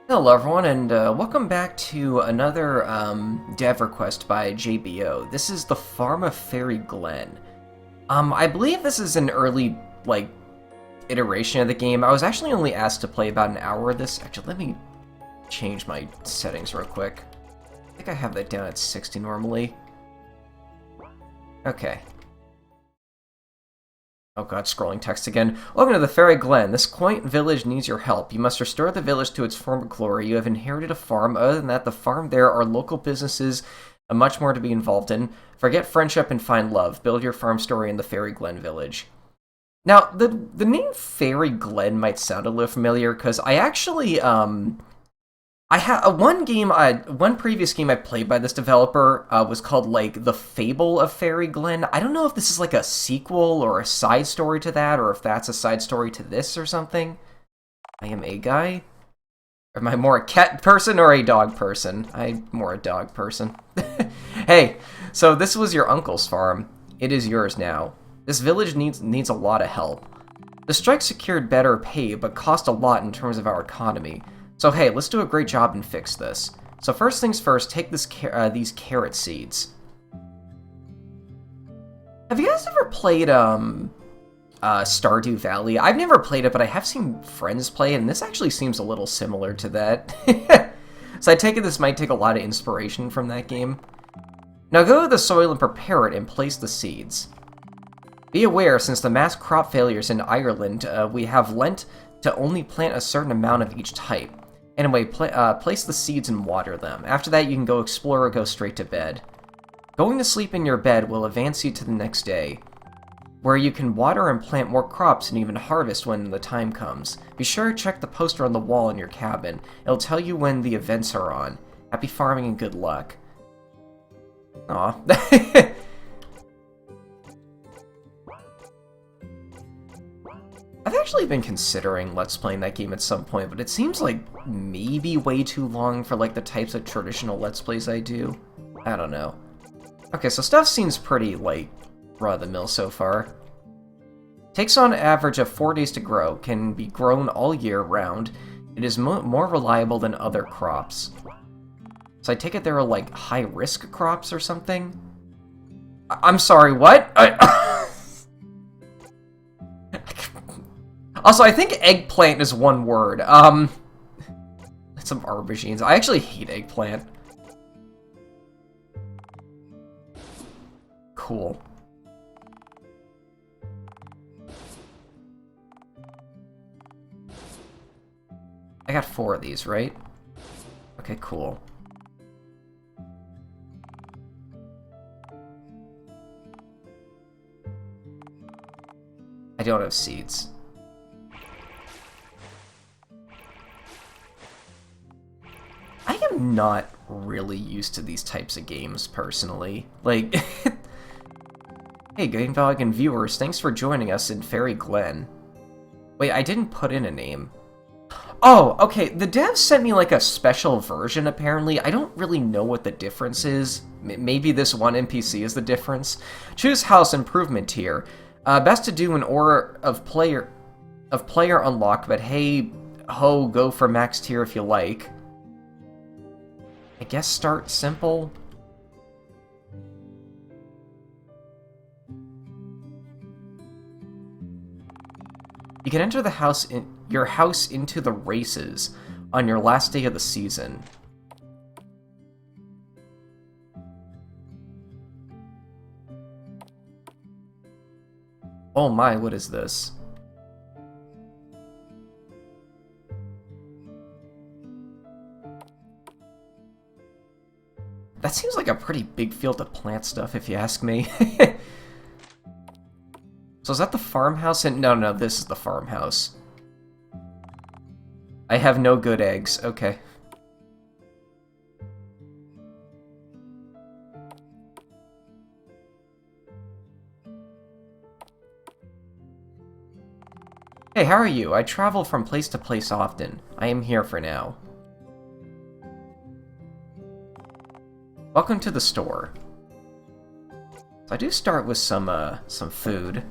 Hello everyone, and welcome back to another dev request by JBO. This is the Farm of Fairy Glen. I believe this is an early, iteration of the game. I was actually only asked to play about an hour of this. Actually, let me change my settings real quick. I think I have that down at 60 normally. Okay. Oh god, scrolling text again. Welcome to the Fairy Glen. This quaint village needs your help. You must restore the village to its former glory. You have inherited a farm. Other than that, the farm there are local businesses and much more to be involved in. Forget friendship and find love. Build your farm story in the Fairy Glen village. Now, the name Fairy Glen might sound a little familiar, because I actually, I had one previous game I played by this developer was called The Fable of Fairy Glen. I don't know if this is a sequel or a side story to that, or if that's a side story to this or something. I am a guy. Am I more a cat person or a dog person? I'm more a dog person. Hey, so this was your uncle's farm. It is yours now. This village needs a lot of help. The strike secured better pay, but cost a lot in terms of our economy. So hey, let's do a great job and fix this. So first things first, take these carrot seeds. Have you guys ever played Stardew Valley? I've never played it, but I have seen friends play it, and this actually seems a little similar to that. So I take it this might take a lot of inspiration from that game. Now go to the soil and prepare it and place the seeds. Be aware, since the mass crop failures in Ireland, we have lent to only plant a certain amount of each type. Anyway, place the seeds and water them. After that, you can go explore or go straight to bed. Going to sleep in your bed will advance you to the next day, where you can water and plant more crops and even harvest when the time comes. Be sure to check the poster on the wall in your cabin. It'll tell you when the events are on. Happy farming and good luck. Aw. I've actually been considering Let's Playing that game at some point, but it seems like maybe way too long for the types of traditional Let's Plays I do. I don't know. Okay, so stuff seems pretty, run-of-the-mill so far. Takes on an average of 4 days to grow, can be grown all year round. It is more reliable than other crops. So I take it there are, high-risk crops or something? I'm sorry, what? Also, I think eggplant is one word. Some aubergines. I actually hate eggplant. Cool. I got 4 of these, right? Okay, cool. I don't have seeds. I am not really used to these types of games, personally. Hey, Game Dog and viewers, thanks for joining us in Fairy Glen. Wait, I didn't put in a name. Oh, okay, the devs sent me, a special version, apparently. I don't really know what the difference is. Maybe this one NPC is the difference. Choose House Improvement tier. Best to do in order of player unlock, but hey, ho, go for max tier if you like. I guess start simple. You can enter your house into the races on your last day of the season. Oh my, what is this? That seems like a pretty big field to plant stuff, if you ask me. So is that the farmhouse? No, this is the farmhouse. I have no good eggs. Okay. Hey, how are you? I travel from place to place often. I am here for now. Welcome to the store. So I do start with some food.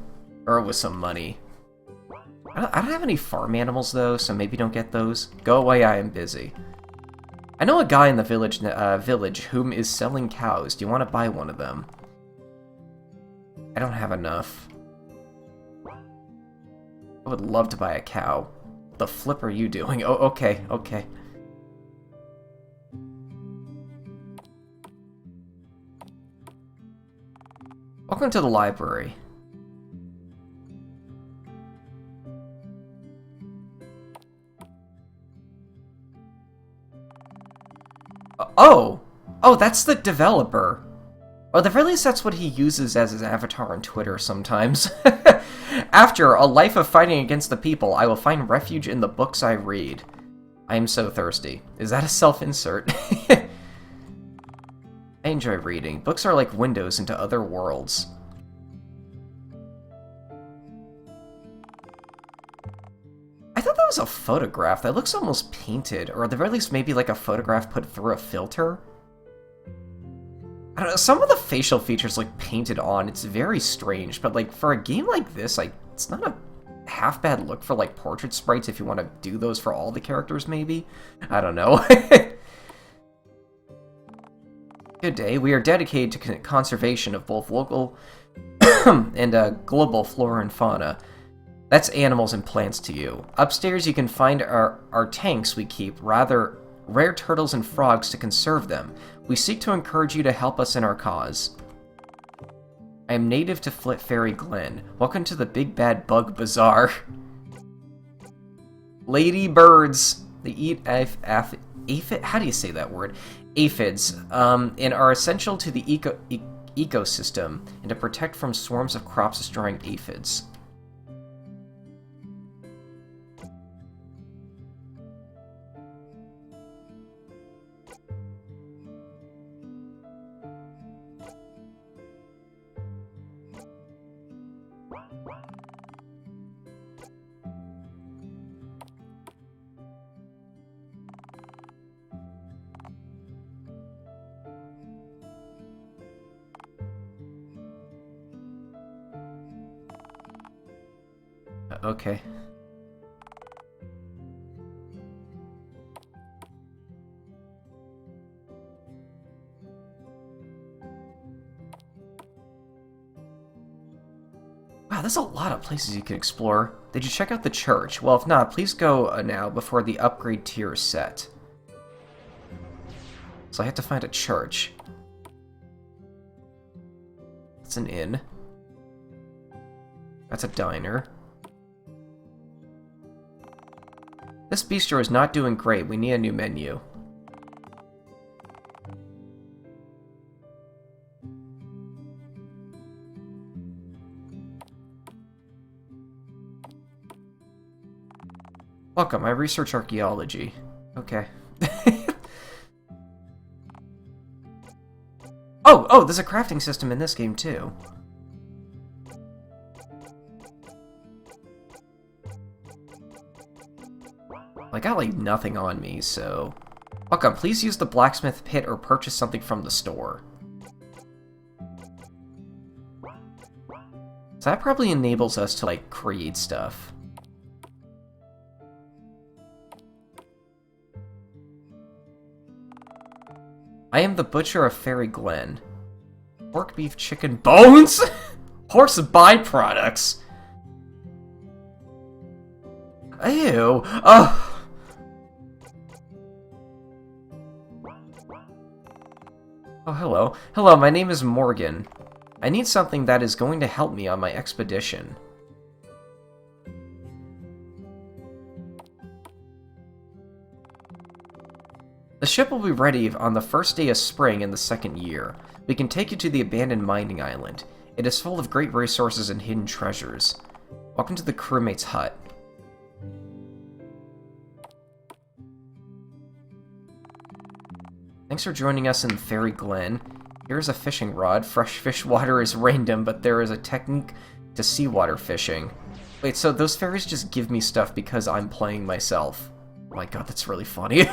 Or with some money. I don't have any farm animals, though, so maybe don't get those. Go away, I am busy. I know a guy in the village whom is selling cows. Do you want to buy one of them? I don't have enough. I would love to buy a cow. What the flip are you doing? Oh, okay, okay. Welcome to the library. Oh! Oh, that's the developer. Or at the very least, that's what he uses as his avatar on Twitter sometimes. After a life of fighting against the people, I will find refuge in the books I read. I am so thirsty. Is that a self-insert? I enjoy reading. Books are like windows into other worlds. I thought that was a photograph. That looks almost painted, or at the very least maybe like a photograph put through a filter. I don't know, some of the facial features look painted on. It's very strange, but like for a game like this, like it's not a half bad look for like portrait sprites if you want to do those for all the characters maybe. I don't know. Good day. We are dedicated to conservation of both local and global flora and fauna. That's animals and plants to you. Upstairs you can find our tanks we keep, rather rare turtles and frogs to conserve them. We seek to encourage you to help us in our cause. I am native to Fairy Glen. Welcome to the Big Bad Bug Bazaar. Lady birds. They eat aphid. How do you say that word? Aphids. And are essential to the ecosystem and to protect from swarms of crops-destroying aphids. Okay. Wow, there's a lot of places you can explore. Did you check out the church? Well, if not, please go now before the upgrade tier is set. So I have to find a church. That's an inn. That's a diner. This bistro is not doing great. We need a new menu. Welcome, I research archaeology. Okay. Oh, there's a crafting system in this game too. I got like nothing on me, so... Welcome, please use the blacksmith pit or purchase something from the store. So that probably enables us to like create stuff. I am the butcher of Fairy Glen. Pork, beef, chicken, bones? Horse byproducts. Ew. Oh. Oh, hello. Hello, my name is Morgan. I need something that is going to help me on my expedition. The ship will be ready on the first day of spring in the second year. We can take you to the abandoned mining island. It is full of great resources and hidden treasures. Welcome to the crewmate's hut. Thanks for joining us in Fairy Glen. Here's a fishing rod. Fresh fish water is random, but there is a technique to seawater fishing. Wait, so those fairies just give me stuff because I'm playing myself. Oh my god, that's really funny.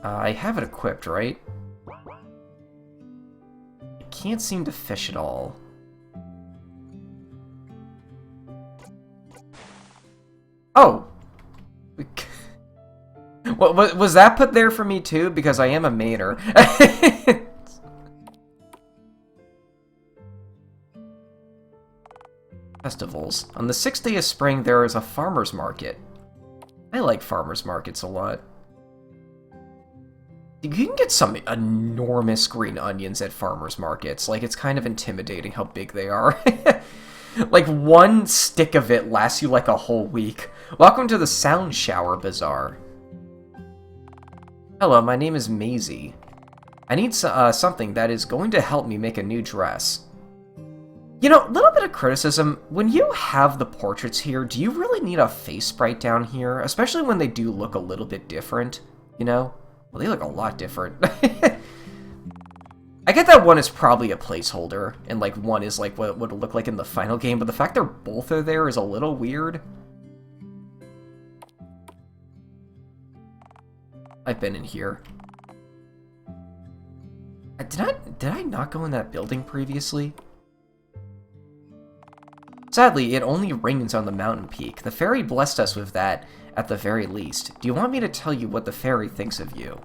I have it equipped, right? can't seem to fish at all. Oh! What was that put there for me too? Because I am a mainer. Festivals. On the 6th day of spring, there is a farmer's market. I like farmer's markets a lot. You can get some enormous green onions at farmer's markets. Like, it's kind of intimidating how big they are. Like, one stick of it lasts you like a whole week. Welcome to the Sound Shower Bazaar. Hello, my name is Maisie. I need something that is going to help me make a new dress. You know, a little bit of criticism. When you have the portraits here, do you really need a face sprite down here? Especially when they do look a little bit different, you know? Well, they look a lot different. I get that one is probably a placeholder, and like one is like what it would look like in the final game, but the fact they're both are there is a little weird. I've been in here. Did I not go in that building previously? Sadly, it only rains on the mountain peak. The fairy blessed us with that, at the very least. Do you want me to tell you what the fairy thinks of you?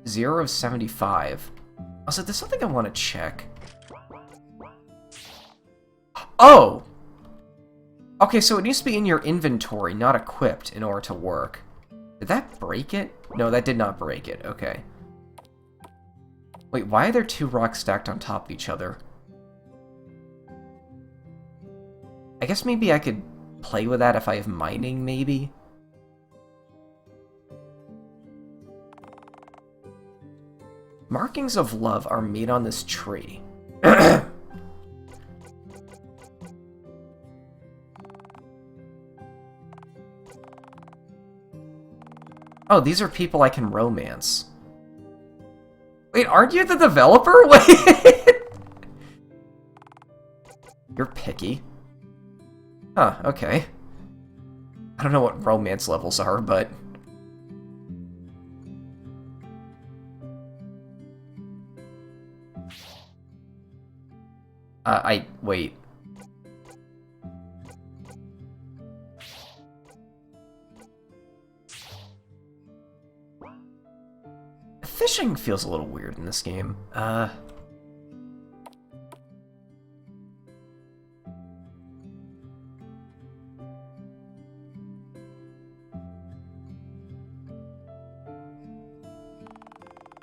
0 of 75. Also, there's something I want to check. Oh! Okay, so it needs to be in your inventory, not equipped, in order to work. Did that break it? No, that did not break it. Okay. Wait, why are there 2 rocks stacked on top of each other? I guess maybe I could play with that if I have mining, maybe? Markings of love are made on this tree. Oh, these are people I can romance. Wait, aren't you the developer? Wait. You're picky. Huh, okay. I don't know what romance levels are, but... wait. Fishing feels a little weird in this game.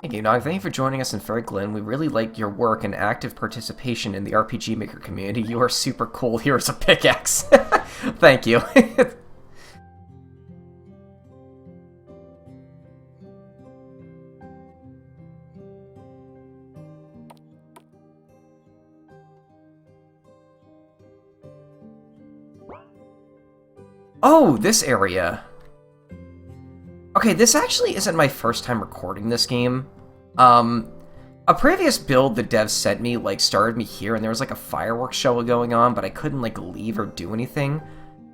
Thank you, Nog. Thank you for joining us in Fairy Glen. We really like your work and active participation in the RPG Maker community. You are super cool. Here's a pickaxe. Thank you. Oh, this area. Okay, this actually isn't my first time recording this game. A previous build the devs sent me, like, started me here, and there was, like, a fireworks show going on, but I couldn't, like, leave or do anything.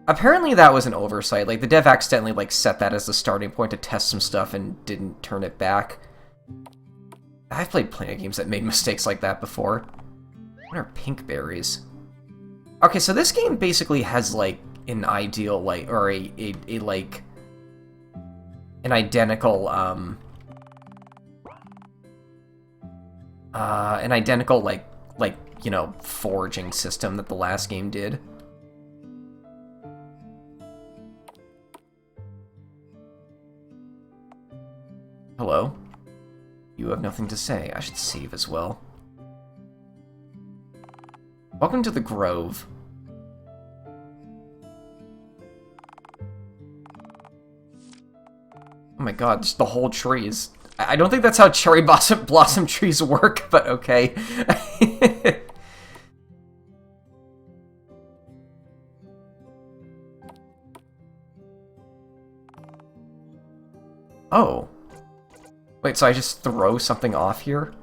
Apparently that was an oversight. Like, the dev accidentally, like, set that as the starting point to test some stuff and didn't turn it back. I've played plenty of games that made mistakes like that before. What are pink berries? Okay, so this game basically has, like, an ideal, like, or like... an identical, like, you know, foraging system that the last game did. Hello? You have nothing to say. I should save as well. Welcome to the Grove. Oh my god, just the whole tree is... I don't think that's how cherry blossom trees work, but okay. Oh. Wait, so I just throw something off here?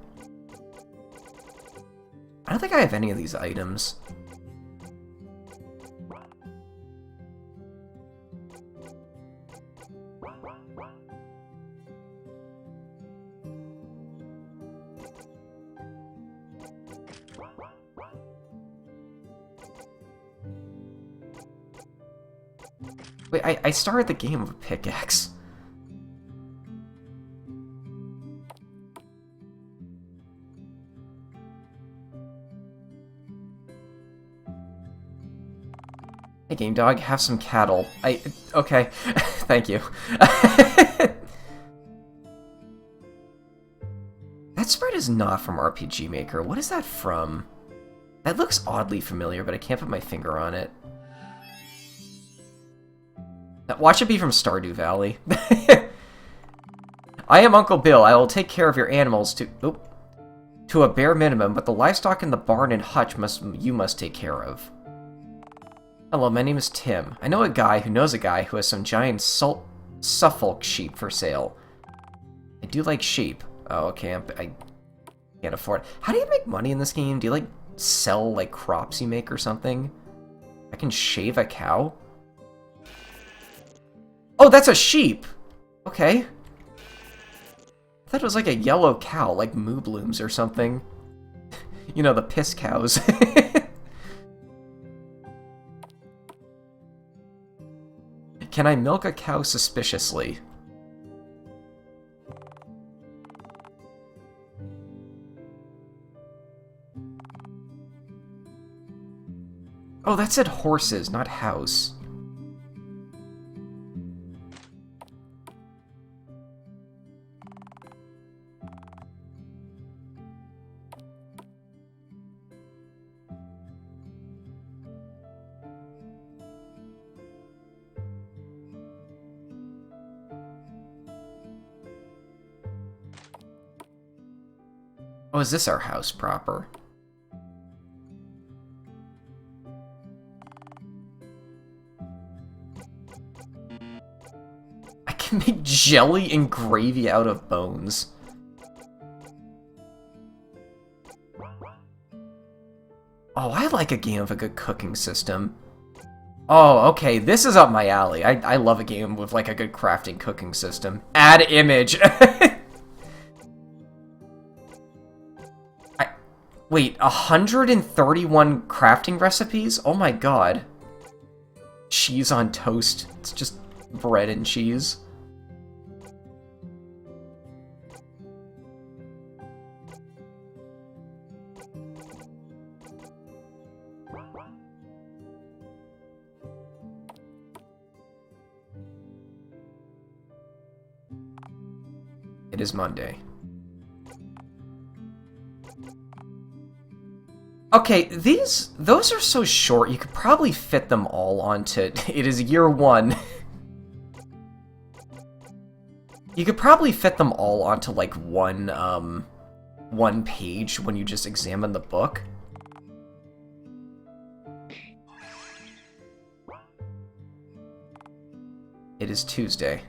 I don't think I have any of these items. Wait, I started the game with a pickaxe. Hey, Game Dog, have some cattle. Okay. Thank you. That spread is not from RPG Maker. What is that from? That looks oddly familiar, but I can't put my finger on it. Watch it be from Stardew Valley. I am Uncle Bill. I will take care of your animals to a bare minimum, but the livestock in the barn and hutch you must take care of. Hello, my name is Tim. I know a guy who knows a guy who has some giant Suffolk sheep for sale. I do like sheep. Oh, okay, I can't afford it. How do you make money in this game? Do you, like, sell, like, crops you make or something? I can shave a cow? Oh, that's a sheep! Okay. I thought it was like a yellow cow, like Moo Blooms or something. You know, the piss cows. Can I milk a cow suspiciously? Oh, that said horses, not house. Oh, is this our house proper? I can make jelly and gravy out of bones. Oh, I like a game with a good cooking system. Oh, okay, this is up my alley. I love a game with, like, a good crafting cooking system. Add image! Wait, 131 crafting recipes? Oh my god. Cheese on toast. It's just bread and cheese. It is Monday. Okay, those are so short, you could probably fit them all onto... It is year one. You could probably fit them all onto, like, one page when you just examine the book. It is Tuesday.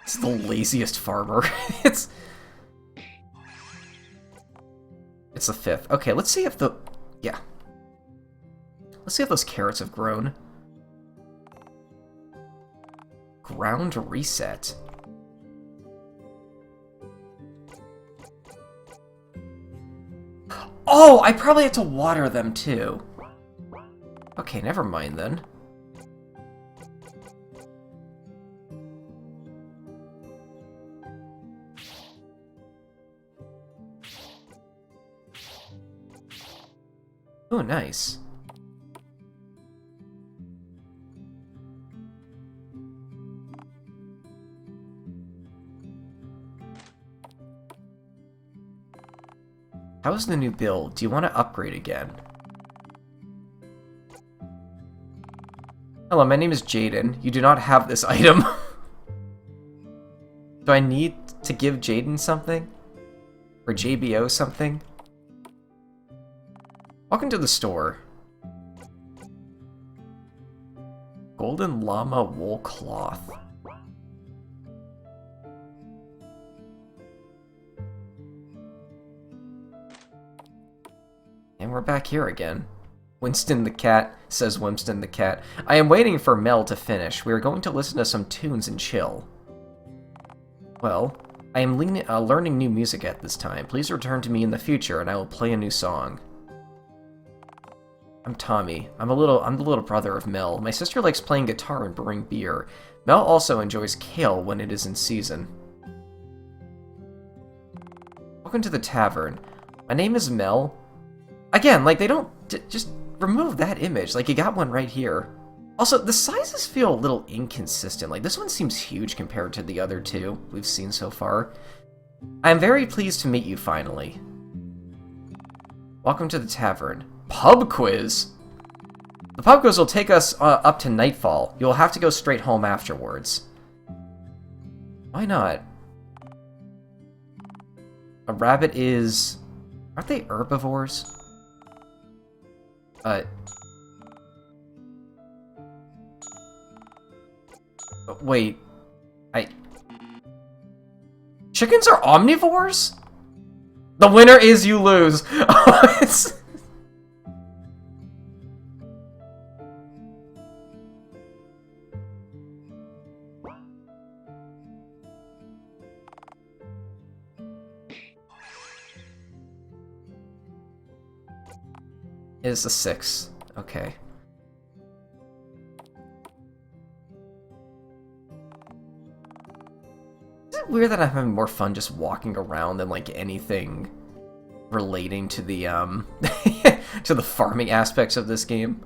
It's the laziest farmer. It's the 5th. Okay, let's see if let's see if those carrots have grown. Ground reset. Oh, I probably have to water them too. Okay, never mind then. Oh, nice. How's the new build? Do you want to upgrade again? Hello, my name is Jaden. You do not have this item. Do I need to give Jaden something? Or JBO something? Welcome to the store. Golden llama wool cloth. And we're back here again. Winston the cat, says Winston the cat. I am waiting for Mel to finish. We are going to listen to some tunes and chill. Well, I am learning new music at this time. Please return to me in the future and I will play a new song. I'm Tommy. I'm the little brother of Mel. My sister likes playing guitar and brewing beer. Mel also enjoys kale when it is in season. Welcome to the tavern. My name is Mel. Again, like, they don't... just remove that image. Like, you got one right here. Also, the sizes feel a little inconsistent. Like, this one seems huge compared to the other two we've seen so far. I am very pleased to meet you, finally. Welcome to the tavern. Pub quiz! The pub quiz will take us up to nightfall. You will have to go straight home afterwards. Why not? A rabbit is... aren't they herbivores? Wait. Chickens are omnivores? The winner is you lose. Is a 6. Okay. Is it weird that I'm having more fun just walking around than, like, anything relating to the, to the farming aspects of this game?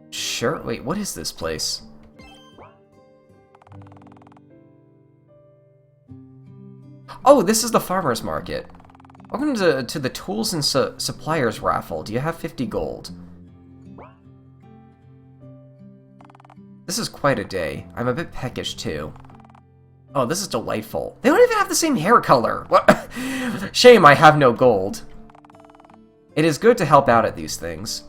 Sure. Wait, what is this place? Oh, this is the farmer's market. Welcome to the Tools and Suppliers raffle. Do you have 50 gold? This is quite a day. I'm a bit peckish, too. Oh, this is delightful. They don't even have the same hair color. What? Shame I have no gold. It is good to help out at these things.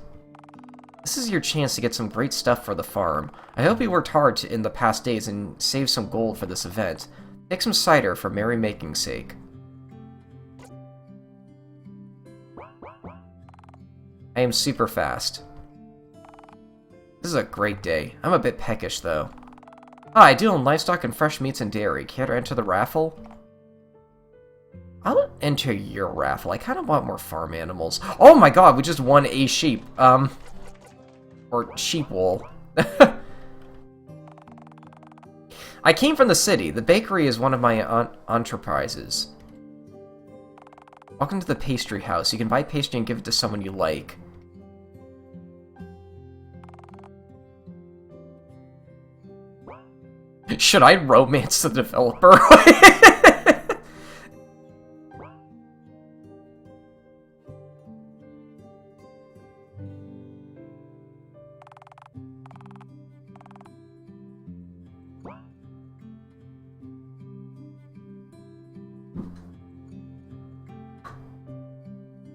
This is your chance to get some great stuff for the farm. I hope you worked hard in the past days and saved some gold for this event. Take some cider for merrymaking's sake. I am super fast. This is a great day. I'm a bit peckish, though. Ah, I deal in livestock and fresh meats and dairy. Care to enter the raffle? I'll enter your raffle. I kind of want more farm animals. Oh my god, we just won a sheep. Or sheep wool. I came from the city. The bakery is one of my enterprises. Welcome to the Pastry House. You can buy pastry and give it to someone you like. Should I romance the developer?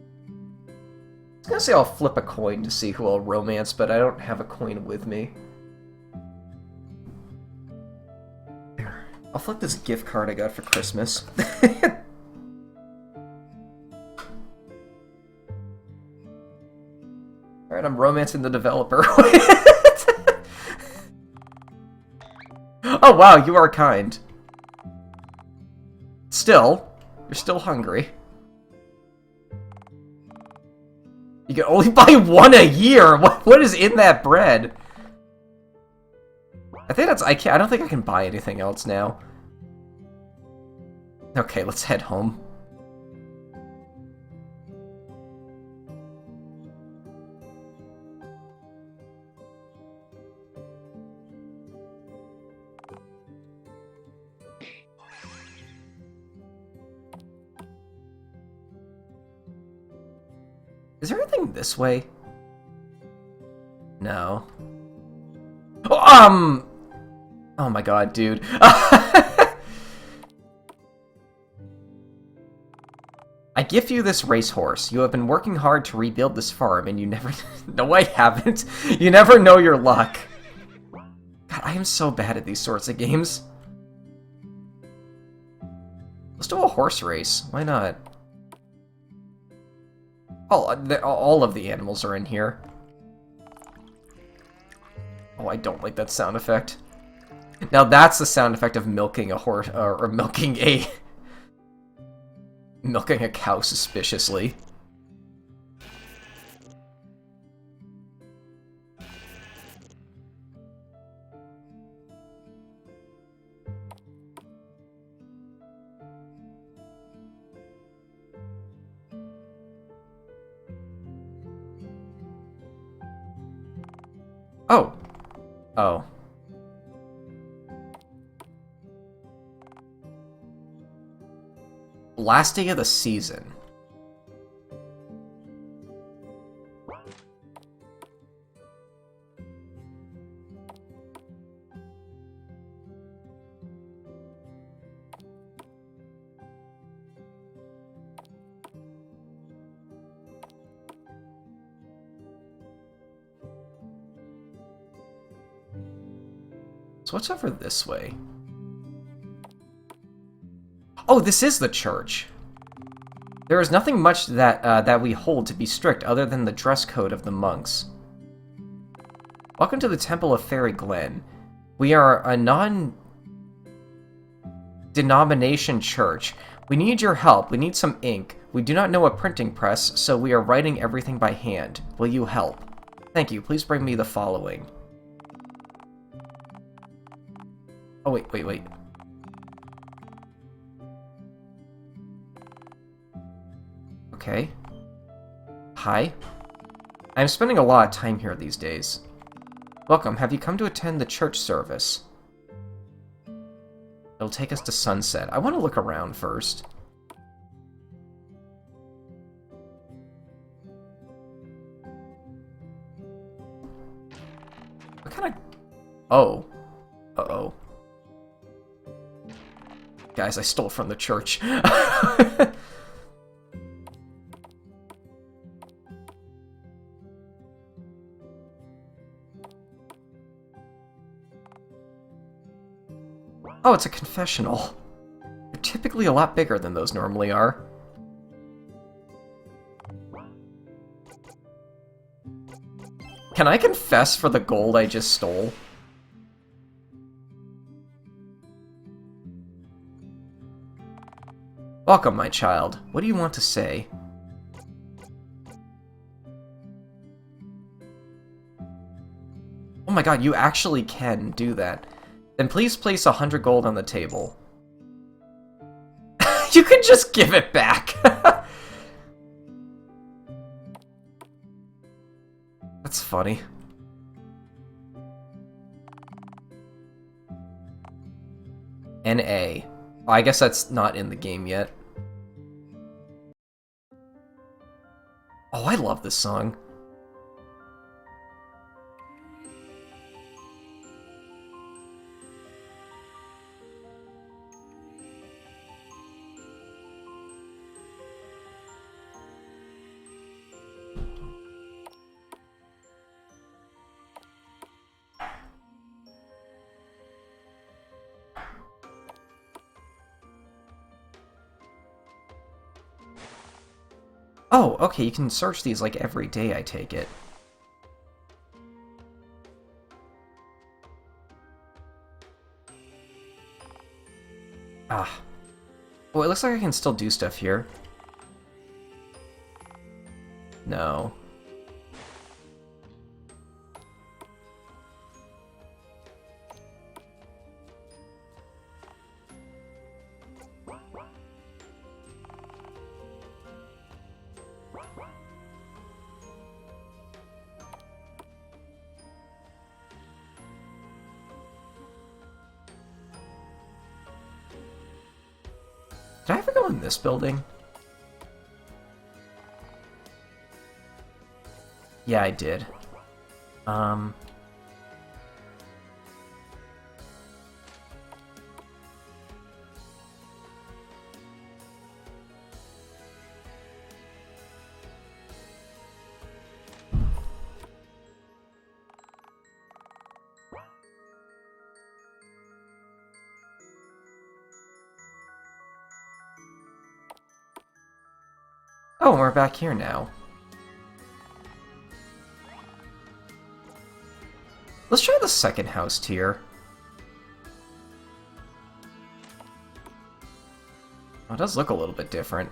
I was gonna say I'll flip a coin to see who I'll romance, but I don't have a coin with me. There. I'll flip this gift card I got for Christmas. Alright, I'm romancing the developer. Oh wow, you are kind. Still, you're still hungry. You can only buy one a year. What is in that bread? I think that's... I don't think I can buy anything else now. Okay, let's head home. Is there anything this way? No. Oh, oh my god, dude. I gift you this racehorse. You have been working hard to rebuild this farm, and you never... No, I haven't. You never know your luck. God, God, I am so bad at these sorts of games. Let's do a horse race. Why not? All of the animals are in here. Oh, I don't like that sound effect. Now that's the sound effect of milking a horse, or milking a... milking a cow suspiciously. Oh. Oh. Last day of the season. So what's over this way? Oh, this is the church. There is nothing much that we hold to be strict other than the dress code of the monks. Welcome to the Temple of Fairy Glen. We are a non-denomination church. We need your help. We need some ink. We do not know a printing press, so we are writing everything by hand. Will you help? Thank you. Please bring me the following. Oh, wait. Okay. Hi. I'm spending a lot of time here these days. Welcome. Have you come to attend the church service? It'll take us to sunset. I want to look around first. What kind of... Oh. Uh-oh. Guys, I stole from the church. Oh, it's a confessional. They're typically a lot bigger than those normally are. Can I confess for the gold I just stole? Welcome, my child. What do you want to say? Oh my god, you actually can do that. Then please place 100 gold on the table. You can just give it back. That's funny. N.A. Oh, I guess that's not in the game yet. Oh, I love this song. Oh, okay, you can search these like every day, I take it. Ah. Well, it looks like I can still do stuff here. No. Did I ever go in this building? Yeah, I did. Oh, we're back here now. Let's try the second house tier. Oh, it does look a little bit different.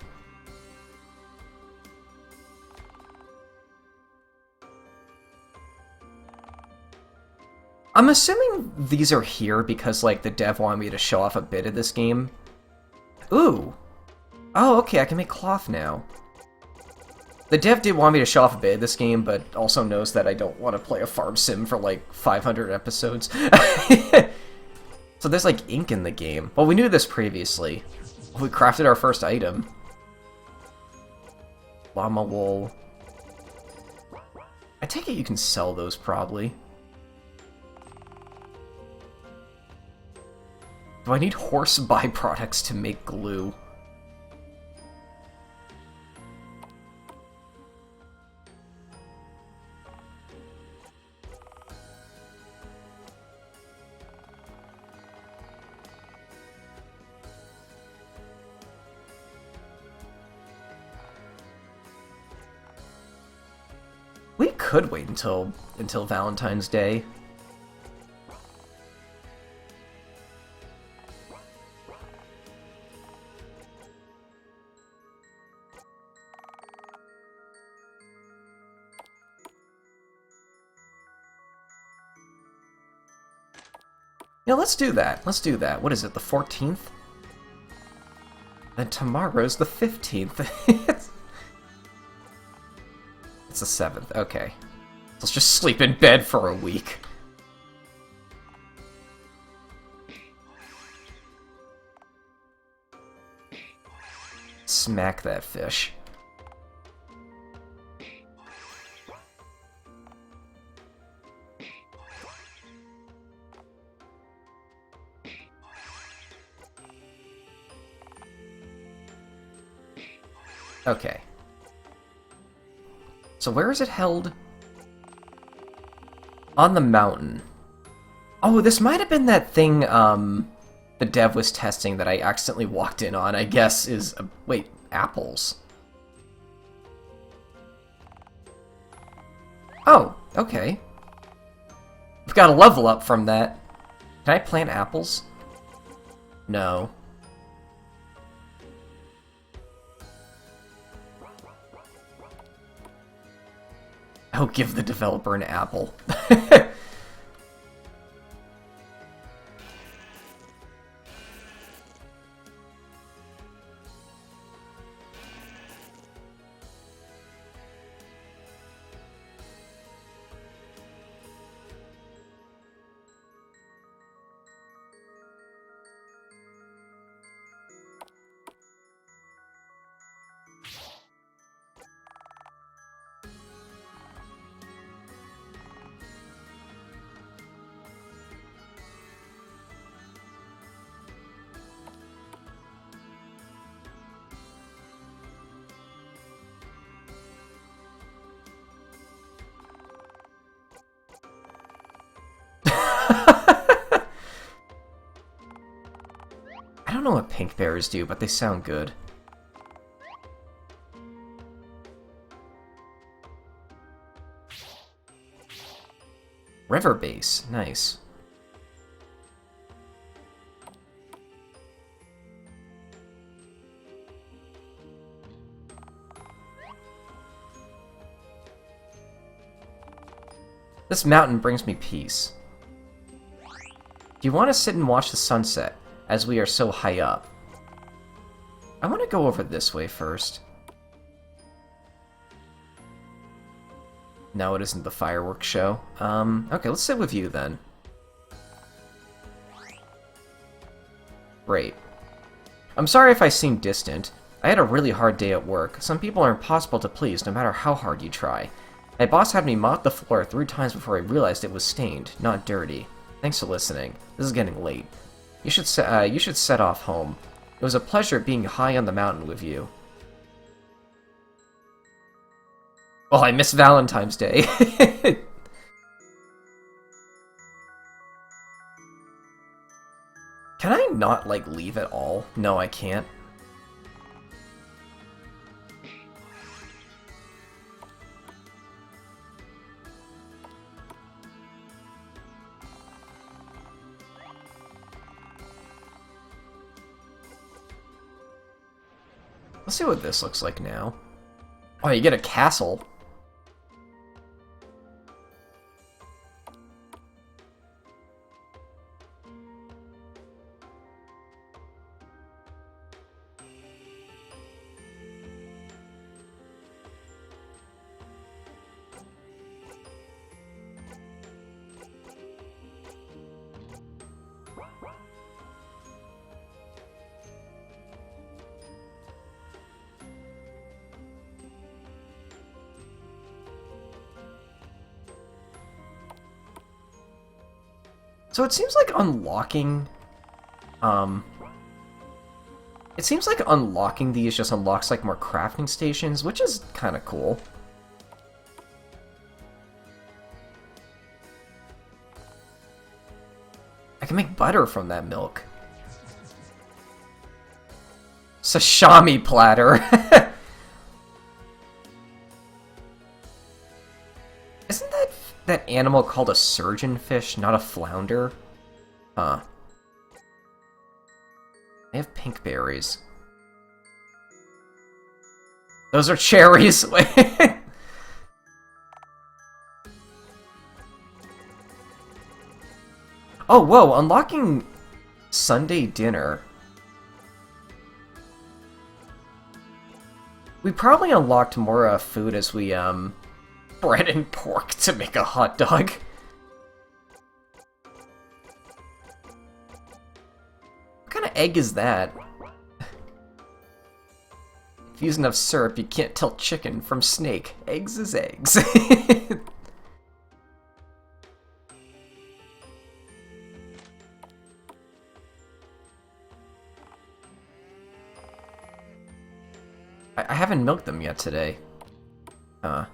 I'm assuming these are here because, like, the dev wanted me to show off a bit of this game. Ooh. Oh, okay, I can make cloth now. The dev did want me to show off a bit of this game, but also knows that I don't want to play a farm sim for, like, 500 episodes. So there's, like, ink in the game. Well, we knew this previously. We crafted our first item. Llama wool. I take it you can sell those, probably. Do I need horse byproducts to make glue? We could wait until Valentine's Day. Yeah, let's do that. Let's do that. What is it, the 14th? Then tomorrow's the 15th. It's the 7th. Okay. Let's just sleep in bed for a week. Smack that fish. Okay. So where is it held? On the mountain. Oh, this might have been that thing, the dev was testing that I accidentally walked in on, I guess, is... wait, apples. Oh, okay. We've got a level up from that. Can I plant apples? No. Oh, give the developer an apple. I don't know what pink berries do, but they sound good. River base, nice. This mountain brings me peace. Do you want to sit and watch the sunset, as we are so high up? I want to go over this way first. No, it isn't the fireworks show. Okay, let's sit with you then. Great. I'm sorry if I seem distant. I had a really hard day at work. Some people are impossible to please, no matter how hard you try. My boss had me mop the floor 3 times before I realized it was stained, not dirty. Thanks for listening. This is getting late. You should set off home. It was a pleasure being high on the mountain with you. Oh, I miss Valentine's Day. Can I not, like, leave at all? No, I can't. Let's see what this looks like now. Oh, you get a castle. So it seems like unlocking, it seems like unlocking these just unlocks like more crafting stations, which is kind of cool. I can make butter from that milk. Sashimi platter. Isn't that animal called a surgeonfish, not a flounder? Huh. They have pink berries. Those are cherries! Oh, whoa, unlocking Sunday dinner. We probably unlocked more food as we, bread and pork to make a hot dog. What kind of egg is that? If you use enough syrup, you can't tell chicken from snake. Eggs is eggs. I haven't milked them yet today. Yeah,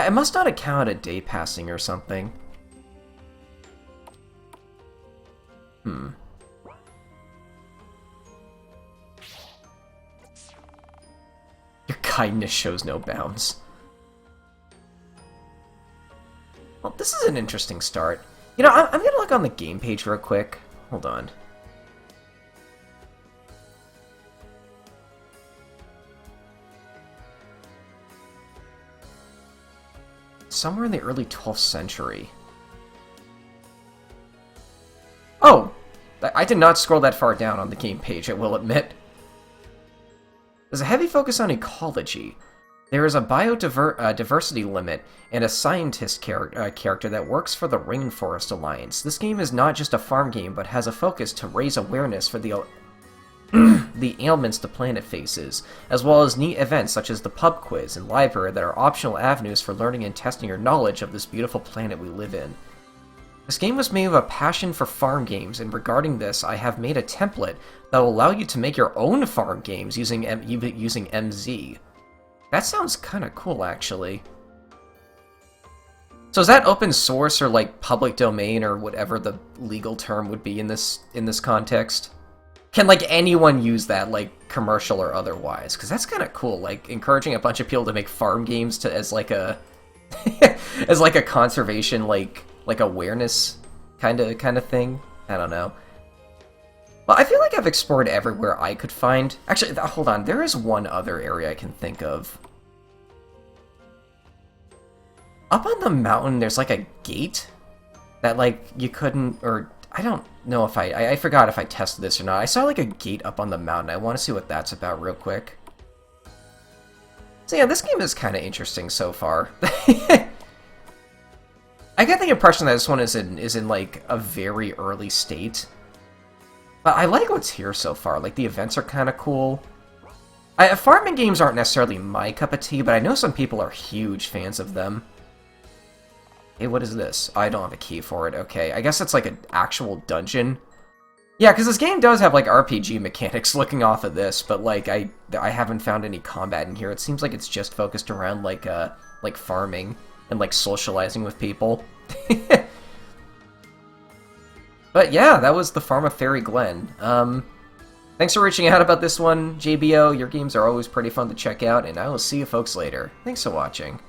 it must not account a day passing or something. Your kindness shows no bounds. Well, this is an interesting start. You know, I'm gonna look on the game page real quick. Hold on. Somewhere in the early 12th century. Oh! I did not scroll that far down on the game page, I will admit. There's a heavy focus on ecology. There is a biodiversity limit and a scientist character that works for the Rainforest Alliance. This game is not just a farm game, but has a focus to raise awareness for the ailments the planet faces, as well as neat events such as the pub quiz and library that are optional avenues for learning and testing your knowledge of this beautiful planet we live in. This game was made with a passion for farm games, and regarding this, I have made a template that will allow you to make your own farm games using MZ. That sounds kind of cool, actually. So is that open source or like public domain or whatever the legal term would be in this context? Can, like, anyone use that, like, commercial or otherwise? Because that's kind of cool, like, encouraging a bunch of people to make farm games as, like, a... as, like, a conservation, like awareness kind of thing. I don't know. Well, I feel like I've explored everywhere I could find... Actually, hold on, there is one other area I can think of. Up on the mountain, there's, like, a gate that, like, you couldn't... or... I don't know if I forgot if I tested this or not. I saw like a gate up on the mountain. I want to see what that's about real quick. So yeah, this game is kind of interesting so far. I get the impression that this one is in like a very early state. But I like what's here so far. Like the events are kind of cool. Farming games aren't necessarily my cup of tea, but I know some people are huge fans of them. Hey, what is this? I don't have a key for it. Okay, I guess it's like an actual dungeon. Yeah, because this game does have like RPG mechanics looking off of this, but like I haven't found any combat in here. It seems like it's just focused around like farming and like socializing with people. But yeah, that was the Farm of Fairy Glen. Thanks for reaching out about this one, JBO. Your games are always pretty fun to check out, and I will see you folks later. Thanks for watching.